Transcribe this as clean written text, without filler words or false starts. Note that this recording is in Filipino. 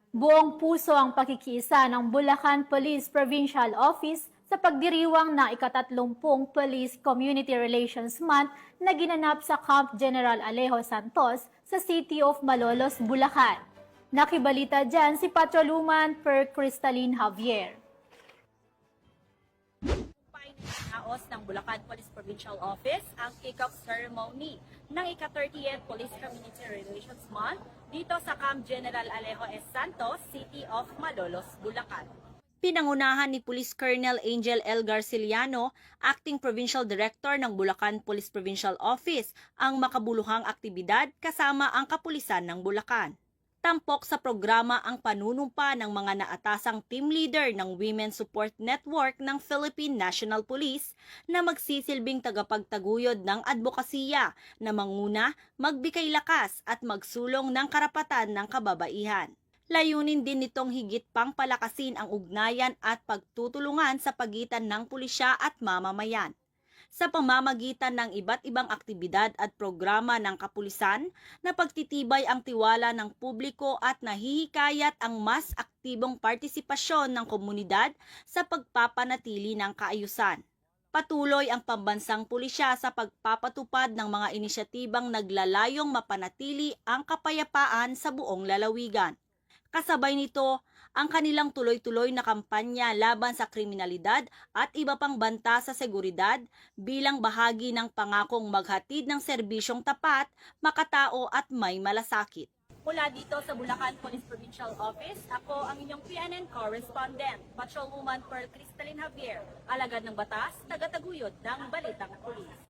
Buong puso ang pakikiisa ng Bulacan Police Provincial Office sa pagdiriwang na ika-30 Police Community Relations Month na ginanap sa Camp General Alejo Santos sa City of Malolos, Bulacan. Nakibalita dyan si Patroluman Per Cristalin Javier. Naos ng Bulacan Police Provincial Office ang kick-off ceremony ng ika-30th Police Community Relations Month dito sa Camp General Alejo S. Santos, City of Malolos, Bulacan. Pinangunahan ni Police Colonel Angel L. Garciliano, Acting Provincial Director ng Bulacan Police Provincial Office, ang makabuluhang aktibidad kasama ang kapulisan ng Bulacan. Tampok sa programa ang panunumpa ng mga naatasang team leader ng Women Support Network ng Philippine National Police na magsisilbing tagapagtaguyod ng advokasya na manguna, magbigay lakas at magsulong ng karapatan ng kababaihan. Layunin din nitong higit pang palakasin ang ugnayan at pagtutulungan sa pagitan ng pulisya at mamamayan. Sa pamamagitan ng iba't ibang aktibidad at programa ng kapulisan na pagtitibay ang tiwala ng publiko at nahihikayat ang mas aktibong partisipasyon ng komunidad sa pagpapanatili ng kaayusan. Patuloy ang pambansang pulisya sa pagpapatupad ng mga inisyatibang naglalayong mapanatili ang kapayapaan sa buong lalawigan. Kasabay nito, ang kanilang tuloy-tuloy na kampanya laban sa kriminalidad at iba pang banta sa seguridad bilang bahagi ng pangakong maghatid ng serbisyong tapat, makatao at may malasakit. Mula dito sa Bulacan Police Provincial Office, ako ang inyong PNN correspondent, Patrolwoman Per Cristalin Javier, alagad ng batas, tagataguyod ng Balitang Pulis.